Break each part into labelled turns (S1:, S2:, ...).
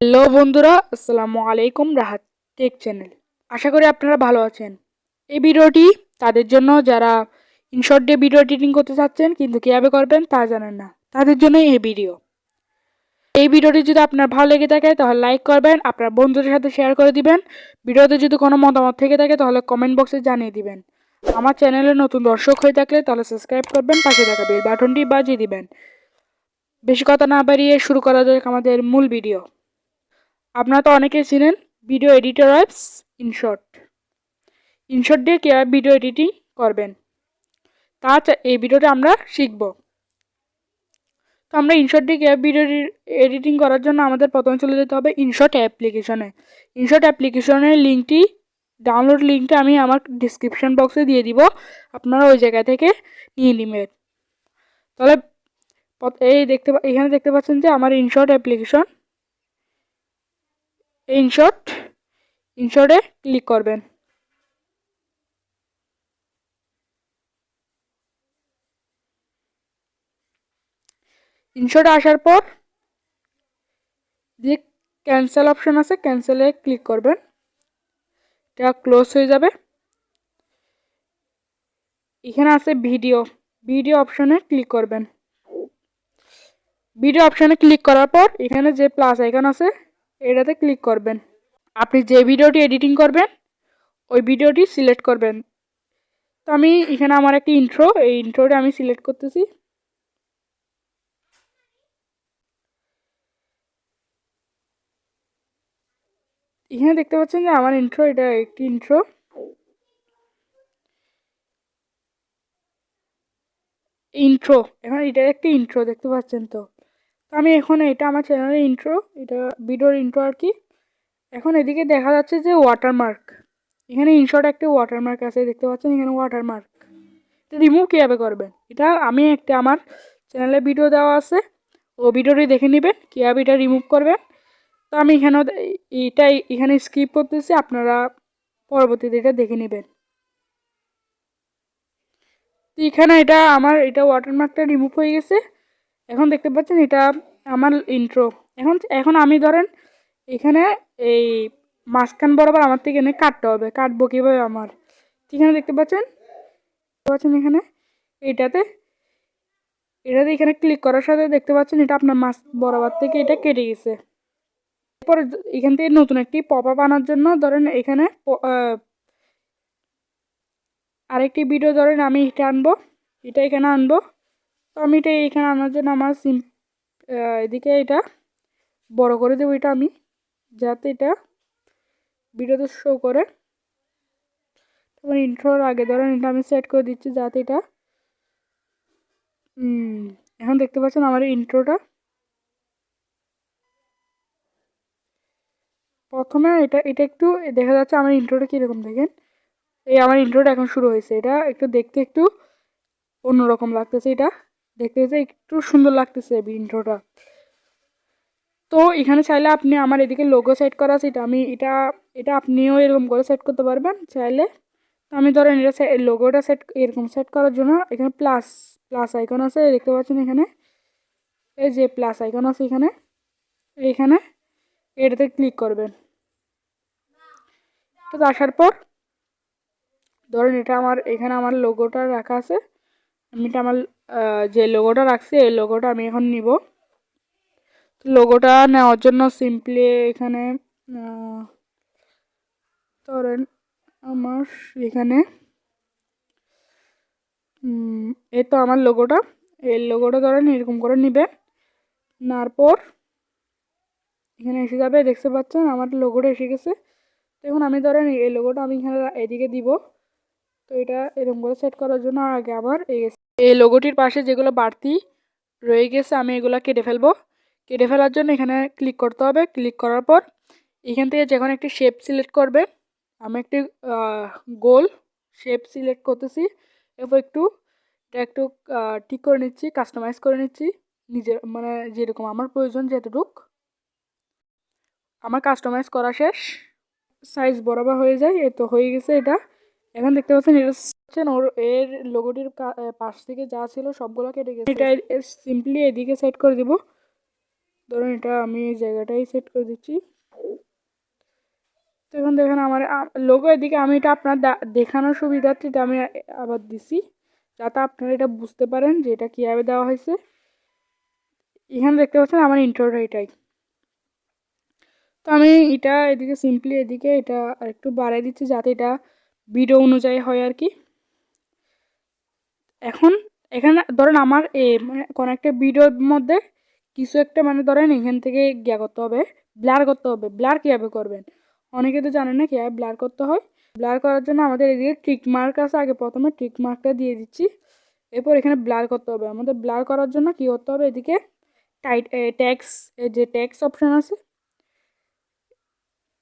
S1: Hello বন্ধুরা, আসসালামু আলাইকুম। রাহাত টেক চ্যানেল, আশা করি আপনারা ভালো আছেন। এই ভিডিওটি তাদের জন্য যারা ইনশর্ট দিয়ে ভিডিও এডিটিং করতে চাচ্ছেন কিন্তু কীভাবে করবেন তা জানেন না, তাদের জন্য এই ভিডিও। এই ভিডিওটি যদি আপনার ভালো লেগে থাকে তাহলে লাইক করবেন, আপনার বন্ধুদের সাথে শেয়ার করে দিবেন। ভিডিওতে যদি কোনো মতামত থেকে থাকে তাহলে কমেন্ট বক্সে জানিয়ে দিবেন। আমার চ্যানেলে নতুন দর্শক হয়ে থাকলে তাহলে সাবস্ক্রাইব করবেন, পাশে থাকা বেল বাটনটি বাজিয়ে দিবেন। বেশি কথা না বাড়িয়ে শুরু করা যাক আমাদের মূল ভিডিও। আপনারা তো অনেকেই চিনেন video editor apps InShot. InShot দিয়ে কীভাবে ভিডিও এডিটিং করবেন তা এই ভিডিওতে আমরা শিখব। তো আমরা ইনশর্ট দিয়ে কীভাবে ভিডিও এডিটিং করার জন্য আমাদের প্রথমে চলে যেতে হবে ইনশর্ট অ্যাপ্লিকেশনে। ইনশর্ট অ্যাপ্লিকেশনের লিঙ্কটি, ডাউনলোড লিঙ্কটা আমি আমার ডিসক্রিপশন বক্সে দিয়ে দিব, আপনারা ওই জায়গা থেকে নিয়ে নেবেন। তাহলে এখানে দেখতে পাচ্ছেন যে আমার ইনশর্ট অ্যাপ্লিকেশন। ইনশর্টে ক্লিক করবেন। ইনশর্টে আসার পর যে ক্যান্সেল অপশন আছে, ক্যান্সেলে ক্লিক করবেন। এটা ক্লোজ হয়ে যাবে। এখানে আছে ভিডিও অপশনে ক্লিক করবেন। ভিডিও অপশনে ক্লিক করার পর এখানে যে প্লাস আইকন আছে এটাতে ক্লিক করবেন। আপনি যে ভিডিওটি এডিটিং করবেন ওই ভিডিওটি সিলেক্ট করবেন। তো আমি এখানে আমার একটা ইন্ট্রো, এই ইন্ট্রোটা আমি সিলেক্ট করতেছি। এখানে দেখতে পাচ্ছেন যে আমার এটা একটি ইন্ট্রো। এখন এটা একটি ইন্ট্রো দেখতে পাচ্ছেন। তো আমি এখন এটা আমার চ্যানেলের ইন্ট্রো, এটা ভিডিওর ইন্ট্রো আর কি। এখন এদিকে দেখা যাচ্ছে যে ওয়াটারমার্ক, এখানে ইনশর্ট একটা ওয়াটারমার্ক আছে দেখতে পাচ্ছেন। এখানে ওয়াটারমার্ক এটা রিমুভ কীভাবে করবেন এটা আমি আমার চ্যানেলে ভিডিও দেওয়া আছে, ও ভিডিওটি দেখে নেবেন কীভাবে এটা রিমুভ করবেন। তো আমি এখানে স্কিপ করতেছি, আপনারা পরবর্তীতে এটা দেখে নেবেন। তো এখানে আমার ওয়াটারমার্কটা রিমুভ হয়ে গেছে। এখন দেখতে পাচ্ছেন এটা আমার ইন্ট্রো। এখন আমি ধরেন এখানে এই মাঝখান বরাবর আমার থেকে এনে কাটতে হবে। কাটবো কীভাবে এখানে দেখতে পাচ্ছেন এখানে এটাতে এখানে ক্লিক করার সাথে দেখতে পাচ্ছেন এটা আপনার মাছ বরাবর থেকে এটা কেটে গেছে। এরপর এখান থেকে নতুন একটি পপ আপ আনার জন্য ধরেন এখানে আরেকটি ভিডিও ধরেন আমি এটা এখানে আনবো। তো আমি এটা এখানে আনার জন্য আমার এদিকে এটা বড় করে দেবো, এটা আমি যাতে এটা ভিডিওতে শো করে। তোমার ইন্ট্রোর আগে ধরেন এটা আমি সেট করে দিচ্ছি যাতে এটা এখন দেখতে পাচ্ছেন আমার ইন্ট্রোটা। প্রথমে এটা একটু দেখা যাচ্ছে আমার ইন্ট্রোটা কীরকম, দেখেন এই আমার ইন্ট্রোটা এখন শুরু হয়েছে। এটা একটু দেখতে একটু অন্যরকম লাগতেছে, এটা দেখতে একটু সুন্দর লাগতেছে ইন্ট্রোটা। তো এখানে চাইলে আপনি আমার এদিকে লোগো সেট করা আছে, এটা আপনিও এরকম করে সেট করতে পারবেন চাইলে। তো আমি ধরেন লোগোটা এরকম সেট করার জন্য এখানে প্লাস আইকন আছে দেখতে পাচ্ছেন। এখানে এই যে প্লাস আইকন আছে এখানে এটাতে ক্লিক করবেন। তো আসার পর ধরেন এখানে আমার লোগোটা রাখা আছে। আমি আমার যে লোগোটা রাখছি এই লোগোটা আমি এখন নিব। লোগোটা নেওয়ার জন্য সিম্পলি এখানে ধরেন আমার এখানে এই তো আমার এই লোগোটা ধরেন এরকম করে নেবেন। নেওয়ার পর এখানে এসে যাবে, দেখতে পাচ্ছেন আমার লোগোটা এসে গেছে। তো এখন আমি ধরেন এই লোগোটা আমি এখানে এদিকে দিব। তো এটা এরকম করে সেট করার জন্য আগে আমার এই লোগোটির পাশে যেগুলো বাড়তি রয়ে গেছে আমি এগুলো কেটে ফেলবো। কেটে ফেলার জন্য এখানে ক্লিক করতে হবে। ক্লিক করার পর এখান থেকে যখন একটি শেপ সিলেক্ট করবে, আমি একটি গোল শেপ সিলেক্ট করতেছি। এরপর একটু ঠিক করে নিচ্ছি, কাস্টমাইজ করে নিচ্ছি নিজের মানে যেরকম আমার প্রয়োজন যেটুক। আমার কাস্টমাইজ করা শেষ, সাইজ বরাবর হয়ে যায়। এই তো হয়ে গেছে এটা। এখন দেখতে পাচ্ছেন এর লোগোটির পাশ থেকে যা ছিল সবগুলো কেটে গেছে। এটা সিম্পলি এদিকে সেট করে দিব। ধরুন এটা আমি এই জায়গাটাই সেট করে দিচ্ছি। তো এখন দেখেন আমার লোগো এদিকে, আমি এটা আপনার দেখানোর সুবিধার্থে এটা আমি আবার দিছি, যাতে আপনারা এটা বুঝতে পারেন যে এটা কীভাবে দেওয়া হয়েছে। এখানে দেখতে পাচ্ছেন আমার ইন্ট্রোটা এটাই। তো আমি এটা এদিকে সিম্পলি এদিকে এটা আরেকটু বাড়াই দিচ্ছি যাতে এটা ভিডিও অনুযায়ী হয় আর কি। এখন এখানে ধরেন আমার মানে কোনো একটা ভিডিওর মধ্যে কিছু একটা মানে ধরেন এখান থেকে গিয়া করতে হবে, ব্লার করতে হবে। ব্লার কীভাবে করবেন অনেকে তো জানেন না কীভাবে ব্লার করতে হয়। ব্লার করার জন্য আমাদের এদিকে ট্রিক মার্ক আছে, আগে প্রথমে ট্রিক মার্কটা দিয়ে দিচ্ছি। এরপর এখানে ব্লার করতে হবে। আমাদের ব্লার করার জন্য কী করতে হবে, এদিকে ট্যাক্স, যে ট্যাক্স অপশান আছে,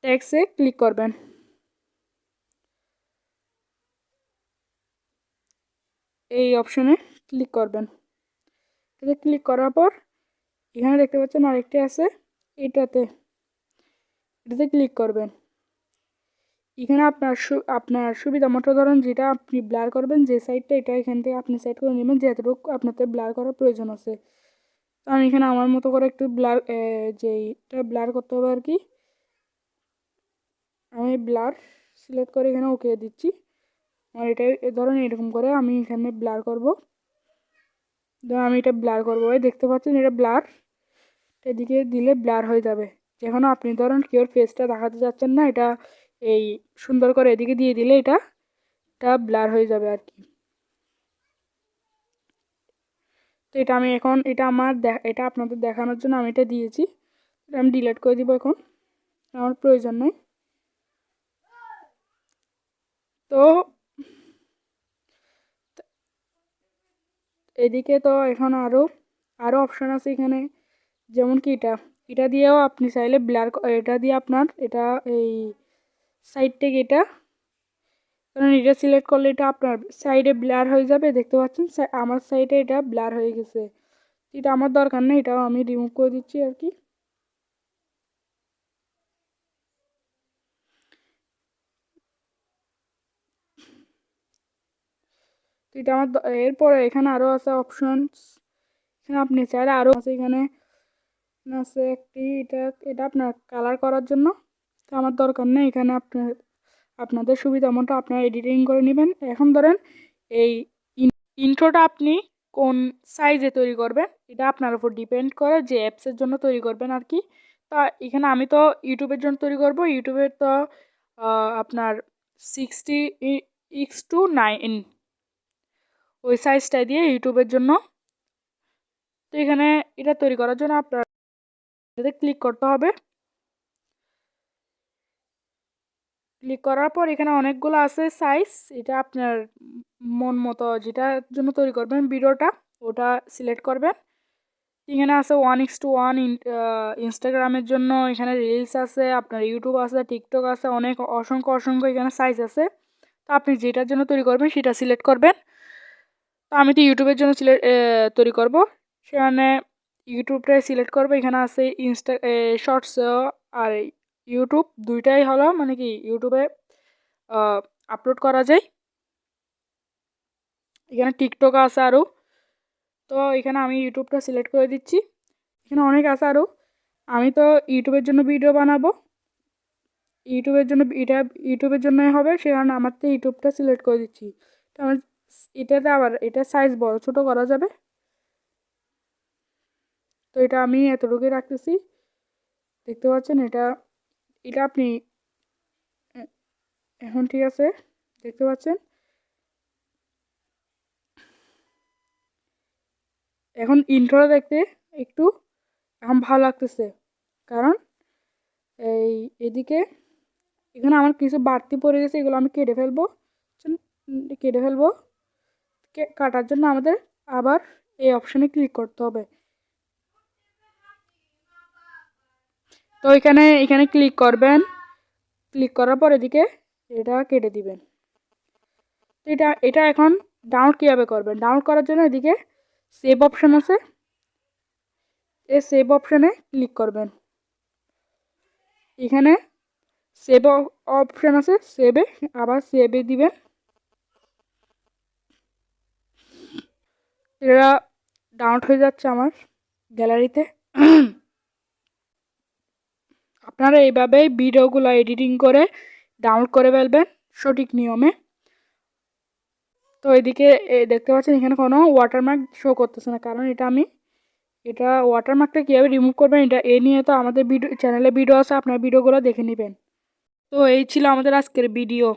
S1: ট্যাক্সে ক্লিক করবেন। এই অপশনে ক্লিক করবেন। এতে ক্লিক করার পর এখানে দেখতে পাচ্ছেন আরেকটি আছে, এটাতে ক্লিক করবেন। এখানে আপনার সুবিধা মতো ধরুন যেটা আপনি ব্লার করবেন, যে সাইডটা, এটা এখান থেকে আপনি সেট করে নেবেন যেতটুকু আপনাদের ব্লার করার প্রয়োজন আছে। তো আমি এখানে আমার মতো করে একটু ব্লার, যেইটা ব্লার করতে হবে আর কি, আমি ব্লার সিলেক্ট করে এখানে ওকে দিচ্ছি। আর এটা ধরুন এরকম করে আমি এখানে ব্লার করব। ধরুন আমি এটা ব্লার করবো, দেখতে পাচ্ছেন এটা ব্লার, এদিকে দিলে ব্লার হয়ে যাবে। যখন আপনি ধরুন কেউ ফেসটা দেখাতে যাচ্ছেন না, এটা এই সুন্দর করে এদিকে দিয়ে দিলে এটা ব্লার হয়ে যাবে আর কি। তো এটা আমি এখন এটা আপনাদের দেখানোর জন্য আমি এটা দিয়েছি। এটা আমি ডিলিট করে দিব, এখন আমার প্রয়োজন নেই। তো এদিকে তো এখন আরও অপশান আছে এখানে, যেমন কি এটা দিয়েও আপনি চাইলে ব্লার, এটা দিয়ে আপনার এটা এই সাইড থেকে এটা, কারণ এটা সিলেক্ট করলে এটা আপনার সাইডে ব্লার হয়ে যাবে। দেখতে পাচ্ছেন আমার সাইডে এটা ব্লার হয়ে গেছে, এটা আমার দরকার নেই, এটাও আমি রিমুভ করে দিচ্ছি আর কি। তো এটা আমার এরপরে এখানে আরও আছে অপশনস, এখানে আপনি চাইলে আরও আছে, এখানে আছে একটি, এটা আপনার কালার করার জন্য। তো আমার দরকার নেই, এখানে আপনাদের সুবিধা মতো আপনারা এডিটিং করে নেবেন। এখন ধরেন এই ইন্ট্রোটা আপনি কোন সাইজে তৈরি করবেন এটা আপনার উপর ডিপেন্ড করে, যে অ্যাপসের জন্য তৈরি করবেন আর কি। তা এখানে আমি তো ইউটিউবের জন্য তৈরি করব, ইউটিউবের তো আপনার 60:9 ওই সাইজটা দিয়ে ইউটিউবের জন্য। তো এখানে এটা তৈরি করার জন্য আপনার ক্লিক করতে হবে। ক্লিক করার পর এখানে অনেকগুলো আছে সাইজ, এটা আপনার মন মতো যেটার জন্য তৈরি করবেন ভিডিওটা ওটা সিলেক্ট করবেন। এখানে আছে 1:1 ইনস্টাগ্রামের জন্য, এখানে রিলস আছে, আপনার ইউটিউব আছে, টিকটক আছে, অনেক অসংখ্য অসংখ্য এখানে সাইজ আছে। তো আপনি যেটার জন্য তৈরি করবেন সেটা সিলেক্ট করবেন। তো আমি তো ইউটিউবের জন্য তৈরি করব, সেখানে ইউটিউবটাই সিলেক্ট করবো। এখানে আছে শর্টস আর ইউটিউব দুইটাই হলো, মানে কি ইউটিউবে আপলোড করা যায়। এখানে টিকটক আছে আরও। তো এখানে আমি ইউটিউবটা সিলেক্ট করে দিচ্ছি। এখানে অনেক আছে আরও, আমি তো ইউটিউবের জন্য ভিডিও বানাবো, ইউটিউবের জন্যই হবে, সেখানে আমার তো ইউটিউবটা সিলেক্ট করে দিচ্ছি। তো আমার এটাতে আবার এটা সাইজ বড় ছোট করা যাবে। তো এটা আমি এতটুকুই রাখতেছি, দেখতে পাচ্ছেন এটা এটা আপনি এখন ঠিক আছে, দেখতে পাচ্ছেন এখন ইন্ট্রোটা দেখতে একটু এখন ভালো লাগতেছে, কারণ এদিকে এখানে আমার কিছু বাড়তি পড়ে গেছে, এগুলো আমি কেটে ফেলবো। কাটার জন্য আমাদের আবার এই অপশানে ক্লিক করতে হবে। তো এখানে ক্লিক করবেন, ক্লিক করার পর এদিকে এটা কেটে দিবেন। তো এটা এখন ডাউনলোড কীভাবে করবেন, ডাউনলোড করার জন্য এদিকে সেভ অপশান আছে, এই সেভ অপশানে ক্লিক করবেন। এখানে সেভ অপশান আছে, আবার সেভে দিবেন। এটা ডাউনলোড হয়ে যাচ্ছে আমার গ্যালারিতে। আপনারা এইভাবেই ভিডিওগুলো এডিটিং করে ডাউনলোড করে ফেলবেন সঠিক নিয়মে। তো এদিকে দেখতে পাচ্ছেন এখানে কোনো ওয়াটারমার্ক শো করতেছে না, কারণ এটা ওয়াটারমার্কটা কীভাবে রিমুভ করবেন এটা নিয়ে তো আমাদের চ্যানেলে ভিডিও আছে, আপনার ভিডিওগুলো দেখে নেবেন। তো এই ছিল আমাদের আজকের ভিডিও।